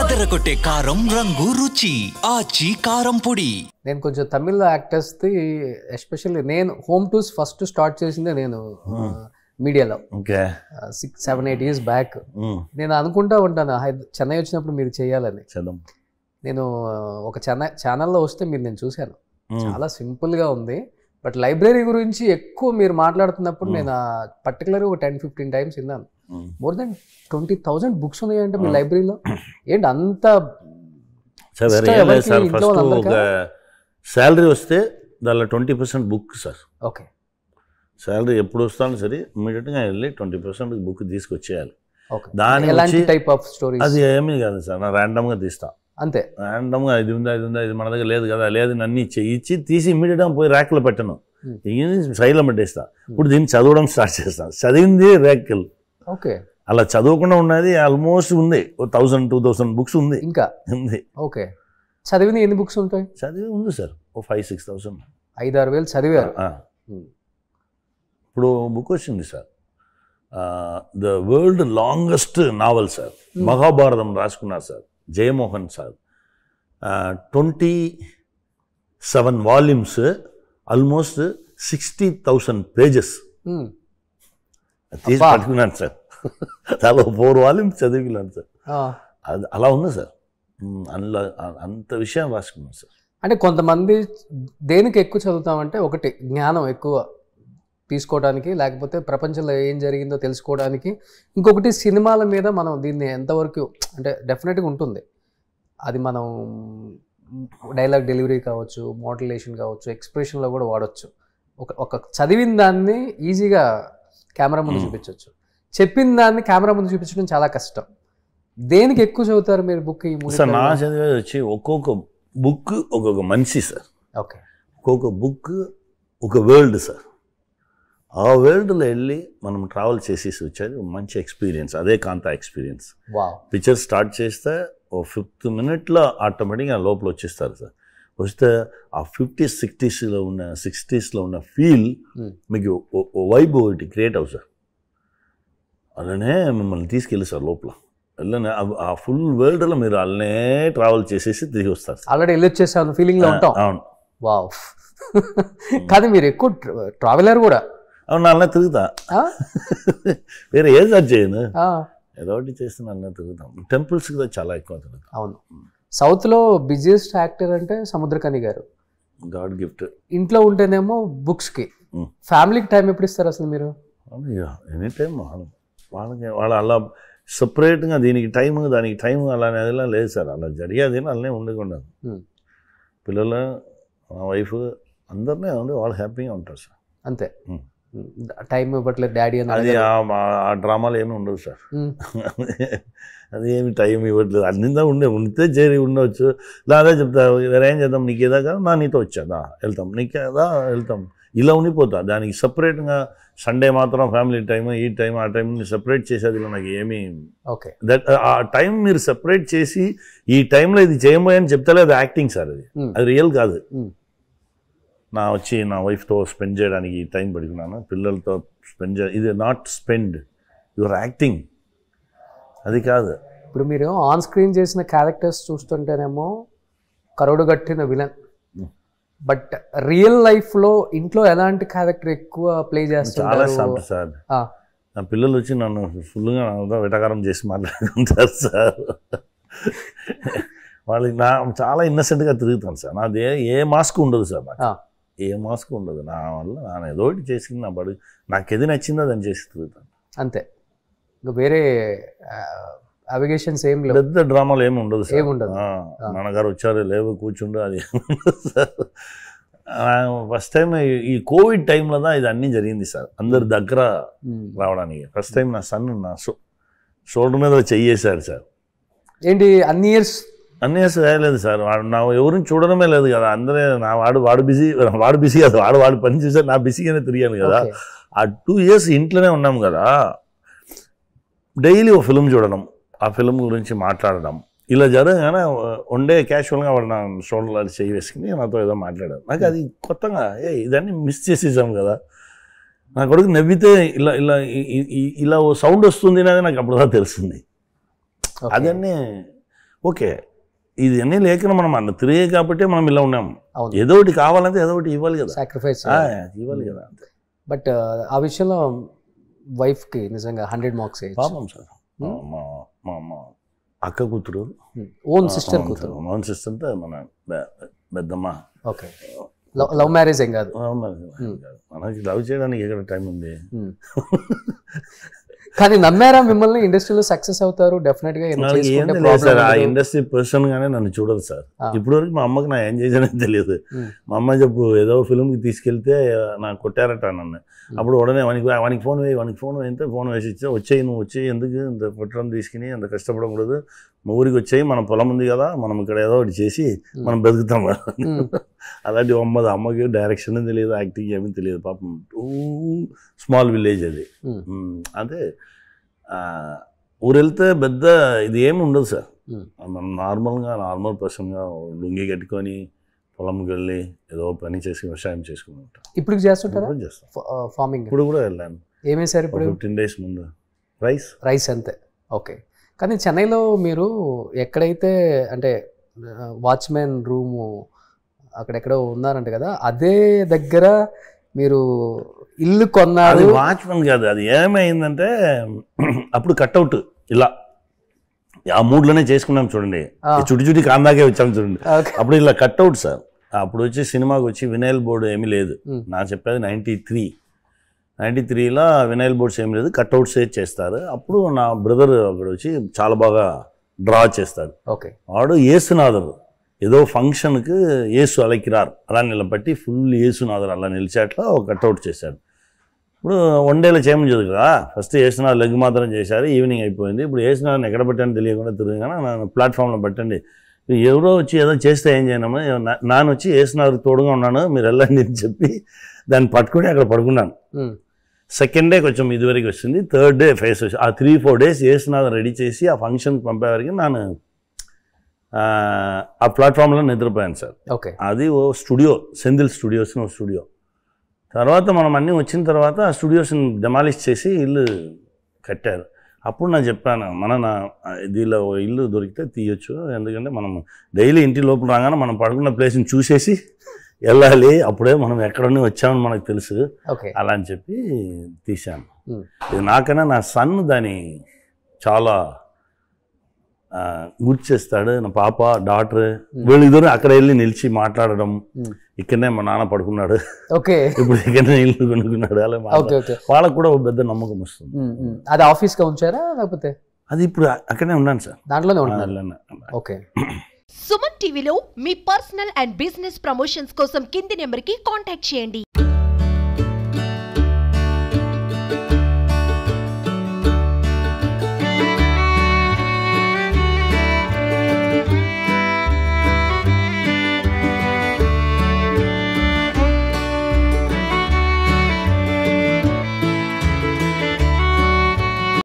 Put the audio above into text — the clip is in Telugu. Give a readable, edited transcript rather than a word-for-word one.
అదరగొట్టే కారం రంగు రుచి ఆచి కారం పొడి. నేను కొంచెం తమిళ యాక్టర్స్ది ఎస్పెషల్లీ నేను హోమ్ టూర్స్ ఫస్ట్ స్టార్ట్ చేసిందే నేను మీడియాలో 6-7-8 years బ్యాక్. నేను అనుకుంటా ఉంటాను చెన్నై వచ్చినప్పుడు మీరు చేయాలని. నేను ఒక ఛానల్లో వస్తే మీరు నేను చూశాను, చాలా సింపుల్గా ఉంది. బట్ లైబ్రరీ గురించి ఎక్కువ మీరు మాట్లాడుతున్నప్పుడు నేను పర్టికులర్గా ఒక 10-15 times విన్నాను. మోర్ దెన్ 20,000 బుక్స్ ఉన్నాయంటే మీ లైబ్రరీలో. ఏంటి అంత శాలరీ వస్తే దానిలో 20% బుక్ సార్. ఓకే, శాలరీ ఎప్పుడు వస్తాను సరే ఇమీడియట్గా వెళ్ళి 20% బుక్ తీసుకొచ్చేయాలి. దాని టైప్ ఆఫ్ స్టోరీ అది ఏమీ కాదు సార్, నా ర్యాండమ్గా తీస్తా అంతే. ర్యాండమ్గా ఇది ఉందా ఇది మన దగ్గర లేదు కదా, లేదు నన్ను ఇచ్చి తీసి ఇమీడియట్గా పోయి ర్యాక్లో పెట్టను, సైడ్లో పెట్టేస్తా. ఇప్పుడు దీన్ని చదవడం స్టార్ట్ చేస్తాను. చదివింది ర్యాక్లు. ఓకే, అలా చదవకుండా ఉన్నది ఆల్మోస్ట్ ఉంది 1000-2000 బుక్స్ ఉంది ఇంకా ఉంది. ఓకే, చదివింది ఎన్ని బుక్స్ ఉంటాయి? చదివి ఉంది సార్ 5,000-6,000. 5-6 వేలు చదివారు. ఇప్పుడు బుక్ వచ్చింది sir, the world longest novel sir, Mahabharatam రాసుకున్నారు sir Jayamohan sir. 27 volumes, almost 60,000 pages తీసి పట్టుకున్నాను సార్. చాలా 4 volumes చదివినాను సార్. అది అలా ఉంది సార్, అందులో అంత విషయం రాసుకున్నాను సార్. అంటే కొంతమంది దేనికి ఎక్కువ చదువుతామంటే ఒకటి జ్ఞానం ఎక్కువ తీసుకోవడానికి, లేకపోతే ప్రపంచంలో ఏం జరిగిందో తెలుసుకోవడానికి. ఇంకొకటి సినిమాల మీద మనం దీన్ని ఎంతవరకు అంటే డెఫినెట్గా ఉంటుంది. అది మనం డైలాగ్ డెలివరీ కావచ్చు, మోడ్యులేషన్ కావచ్చు, ఎక్స్ప్రెషన్లో కూడా వాడచ్చు. ఒక చదివిన దాన్ని ఈజీగా కెమెరా ముందు చూపించవచ్చు, చెప్పిన దాన్ని కెమెరా ముందు చూపించడం చాలా కష్టం. దేనికి ఎక్కువ చదువుతారు మీరు బుక్? సార్ నా చదివేది వచ్చి ఒక్కొక్క బుక్ ఒక్కొక్క మనిషి సార్. ఓకే, ఒక్కొక్క బుక్ ఒక వరల్డ్ సార్. ఆ వరల్డ్లో వెళ్ళి మనం ట్రావెల్ చేసేసి వచ్చేది మంచి ఎక్స్పీరియన్స్. అదే కాంతా ఎక్స్పీరియన్స్. పిక్చర్ స్టార్ట్ చేస్తే ఓ 5th minute ఆటోమేటిక్గా లోపల వచ్చేస్తారు సార్. వస్తే ఆ 50s 60s ఉన్న ఫీల్ మీకు వైబ్ ఒకటి క్రియేట్ అవుతుంది సార్. అలానే మిమ్మల్ని తీసుకెళ్ళి సార్ లోపల వెళ్ళనే ఆ ఫుల్ వరల్డ్లో మీరు అలానే ట్రావెల్ చేసేసి తిరిగి వస్తారు. ఆల్రెడీ వెళ్ళి వచ్చేసాను ఫీలింగ్లో ఉంటాం. అవును. వావ్. కానీ మీరు ఎక్కువ ట్రావెలర్ కూడా? అవును, అలా తిరుగుతా. వేరే ఏం సార్ చేయను, ఏదో ఒకటి చేస్తున్నా అలా తిరుగుతాం. టెంపుల్స్ కూడా చాలా ఎక్కువ తిరుగుతాం. అవును, సౌత్లో బిజియెస్ట్ యాక్టర్ అంటే సముద్రకని గారు, గాడ్ గిఫ్ట్. ఇంట్లో ఉంటేనేమో బుక్స్కి. ఫ్యామిలీకి టైం ఎప్పుడు ఇస్తారు అసలు మీరు? ఎనీ టైం వాళ్ళ అలా సపరేట్గా దీనికి టైం దానికి టైం అలానే లేదు సార్. అలా జరిగేది అలానే ఉండకుండా పిల్లలు మా వైఫ్ అందరినీ ఉండి వాళ్ళు హ్యాపీగా ఉంటారు సార్. అంతే, టైం ఇవ్వట్లేదు డాడీ అని. అది ఆ డ్రామాలు ఏమి ఉండవు సార్. అది ఏమి టైం ఇవ్వట్లేదు అన్నిందా ఉంటే చేరి ఉండవచ్చు. అదే చెప్తా ఏం చేద్దాం, నీకు ఏదా కదా నా నీతో వచ్చాదా వెళ్తాం, నీకేదా వెళ్తాం, ఇలా ఉండిపోతా. దానికి సపరేట్గా సండే మాత్రం ఫ్యామిలీ టైం, ఈ టైం ఆ టైంని సపరేట్ చేసేది నాకు ఏమీ. ఓకే, ఆ టైం మీరు సపరేట్ చేసి ఈ టైంలో ఇది చేయబోయని చెప్తలే, అది యాక్టింగ్ సార్. అది రియల్ కాదు. నా వైఫ్తో స్పెండ్ చేయడానికి టైం పడుకున్నాను, పిల్లలతో స్పెండ్ ఇది నాట్ స్పెండ్, యువర్ యాక్టింగ్, అది కాదు. ఇప్పుడు మీరు ఆన్ స్క్రీన్ చేసిన క్యారెక్టర్స్ చూస్తుంటేనేమో కరోడుగట్టిన విలన్, బట్ రియల్ లైఫ్లో ఇంట్లో ఎలాంటి క్యారెక్టర్ ఎక్కువ ప్లే చేస్తారు? చాలా సార్. నా పిల్లలు వచ్చి నన్ను ఫుల్గా వెటకారం చేసి మాట్లాడుకుంటారు సార్. వాళ్ళకి చాలా ఇన్నసెంట్గా తిరుగుతాను సార్. నాది ఏ మాస్క్ ఉండదు సార్, ఏ మాస్క్ ఉండదు. నా వల్ల నా ఏదో ఒకటి చేసి నా బడు నాకు ఏది నచ్చిందో దాన్ని చేసి తిరుగుతాను అంతే. ఇంకా వేరే అవిగేషన్స్ ఏం లేవు, పెద్ద డ్రామాలు ఏమి ఉండదు సార్. ఏముండదు. నాన్నగారు వచ్చారు లేవు కూర్చుండు అది సార్. ఫస్ట్ టైం ఈ కోవిడ్ టైంలో ఇది అన్నీ జరిగింది సార్, అందరి దగ్గర రావడానికి. ఫస్ట్ టైం నా సన్ నా షోల్డర్ మీద చెయ్యేశారు సార్. ఏంటి అన్ని ఇయర్స్ వేయలేదు సార్. నా ఎవరిని చూడడమే లేదు కదా, అందరే వాడు బిజీ కదా, వాడు పని చేశారు, నా బిజీగానే తిరిగాను కదా. ఆ 2 years ఇంట్లోనే ఉన్నాం కదా, డైలీ ఒక ఫిల్మ్ చూడడం, ఆ ఫిల్మ్ గురించి మాట్లాడడం, ఇలా జరగగానే వన్ డే క్యాషువల్గా వాడు నా షోల్డర్ చేయి వేసుకుని నాతో ఏదో మాట్లాడారు. నాకు అది కొత్తగా ఇదన్నీ మిస్ చేసేసాం కదా. నా కొడుకు నవ్వితే ఇలా ఇలా ఇలా ఓ సౌండ్ వస్తుంది అనేది నాకు అప్పుడుదా తెలిసింది. అదన్నీ ఓకే ఇది అన్నీ లేకుండా మనం అన్న తిరిగే కాబట్టి మనం ఇలా ఉన్నాము. అవును. ఏదో ఒకటి కావాలంటే ఏదో ఒకటి ఇవ్వాలి కదా, సాక్రిఫైస్ ఇవ్వాలి కదా. బట్ ఆ విషయంలో వైఫ్కి నిజంగా 100 మార్క్స్ పాపం సార్. మా అక్క కూతురు, ఓన్ సిస్టర్ కూతురు, ఓన్ సిస్టర్ అంటే మన పెద్దమ్మ. ఓకే, లవ్ మ్యారేజ్ ఏం కాదు. మనకి లవ్ చేయడానికి ఎక్కడ టైం ఉంది. కానీ నమ్మారా మిమ్మల్ని ఇండస్ట్రీలో సక్సెస్ అవుతారు డెఫినెట్ గా? సార్ ఆ ఇండస్ట్రీ పర్సన్ గానే నన్ను చూడదు సార్. ఇప్పటి వరకు మా అమ్మకి నా ఏం చేశానని తెలియదు. మా అమ్మ చెప్పు ఏదో ఫిల్మ్కి తీసుకెళ్తే నాకు కొట్టారట నన్ను. అప్పుడు ఉడనే వానికి ఫోన్ వేయితే ఫోన్ వేసి ఇచ్చా, వచ్చేయి నువ్వు వచ్చేయి, ఎందుకు ఇంత కొట్టడం తీసుకుని అంత కష్టపడకూడదు, మా ఊరికి వచ్చేయి, మన పొలం ఉంది కదా, మనం ఇక్కడ ఏదో ఒకటి చేసి మనం బతుకుతాం. అలాంటి అమ్మకి డైరెక్షన్ తెలియదు, యాక్టింగ్ ఏమీ తెలియదు పాపం. స్మాల్ విలేజ్ అది. అదే ఊరు వెళ్తే పెద్ద ఇది ఏమి ఉండదు సార్. మనం నార్మల్ పర్సన్గా లుంగి కట్టుకొని పొలంకి వెళ్ళి ఏదో పని చేసి వ్యవసాయం చేసుకుని ఉంటాం. ఇప్పుడు చేస్తుంటారా ఫార్మింగ్? ఇప్పుడు కూడా వెళ్ళాను. ఏమేసారు ఇప్పుడు? 15 days ముందు రైస్ అంతే. ఓకే. కానీ చెన్నైలో మీరు ఎక్కడైతే అంటే వాచ్మెన్ రూము అక్కడెక్కడో ఉన్నారంట కదా, అదే దగ్గర మీరు ఇల్లు కొన్నారు. వాచ్మెన్ కాదు, అది ఏమైందంటే అప్పుడు కట్అవుట్ ఇలా ఆ మూడ్లోనే చేసుకున్నాం చూడండి, చుట్టి కాందాకే వచ్చాము చూడండి. అప్పుడు ఇలా కట్అవుట్ సార్. అప్పుడు వచ్చి సినిమాకి వచ్చి వినైల్ బోర్డు ఏమీ లేదు. నా చెప్పేది 93లో వినైల్ బోర్డ్స్ ఏమి లేదు, కట్అవుట్స్ చేస్తారు. అప్పుడు నా బ్రదర్ అక్కడ వచ్చి చాలా బాగా డ్రా చేస్తాడు. ఓకే. వాడు ఏసునాథర్ ఏదో ఫంక్షన్కి ఏసు అలకిరారు అలా నిలబట్టి ఫుల్ ఏసునాథర్ అలా నిలిచేట్లా ఒక కట్అవుట్ చేశాడు. ఇప్పుడు 1 dayలో చేయమని చదువు కదా, ఫస్ట్ ఏసునాథర్ లెగ్ మాత్రం చేశారు, ఈవినింగ్ అయిపోయింది. ఇప్పుడు ఏసునాథర్ని ఎక్కడ పెట్టాను తెలియకుండా తిరిగినా నన్ను ప్లాట్ఫామ్లో పెట్టండి, ఎవరో వచ్చి ఏదో చేస్తే ఏం చేయనమ్మా, నాన్న వచ్చి ఏసునాథర్ తోడుగా ఉన్నాను మీరు వెళ్ళండి అని చెప్పి దాన్ని పట్టుకుని అక్కడ పడుకున్నాను. సెకండ్ డే కొంచెం ఇదివరకు వచ్చింది, థర్డ్ డే ఫేస్ వచ్చి ఆ 3-4 days ఏసునాథర్ రెడీ చేసి ఆ ఫంక్షన్కి పంపేవరకు నేను ఆ ప్లాట్ఫామ్లో నిద్రపోయాను సార్. ఓకే. అది ఓ స్టూడియో, సెంధిల్ స్టూడియోస్ ఓ స్టూడియో. తర్వాత మనం అన్నీ వచ్చిన తర్వాత ఆ స్టూడియోస్ని డెమాలిష్ చేసి ఇల్లు కట్టారు. అప్పుడు నేను చెప్పాను, దీనిలో ఇల్లు దొరికితే తీయొచ్చు, ఎందుకంటే మనం డైలీ ఇంటి లోపల రాగానే మనం పడుకున్న ప్లేస్ని చూసేసి వెళ్ళాలి, అప్పుడే మనం ఎక్కడన్నీ వచ్చామని మనకు తెలుసు, అలా అని చెప్పి తీశాను. ఇది నాకన్నా నా సన్ దాన్ని చాలా గుర్తు చేస్తాడు. నా పాప డాటర్ వీళ్ళిద్దరు అక్కడ వెళ్ళి నిలిచి మాట్లాడడం, ఇక్కడనే మా నాన్న పడుకున్నాడు, ఇప్పుడు ఇక్కడనే ఇల్లు కొనుక్కున్నాడు, అలా వాళ్ళకు కూడా ఒక పెద్ద నమ్మకం వస్తుంది. అది ఆఫీస్గా ఉంచారా లేకపోతే? అది ఇప్పుడు అక్కడనే ఉన్నాను సార్, దాంట్లోనే ఉన్నాను. ఓకే. సుమన్ టీవీలో మీ పర్సనల్ అండ్ బిజినెస్ ప్రమోషన్స్ కోసం కింది నెంబర్కి కాంటాక్ట్ చేయండి.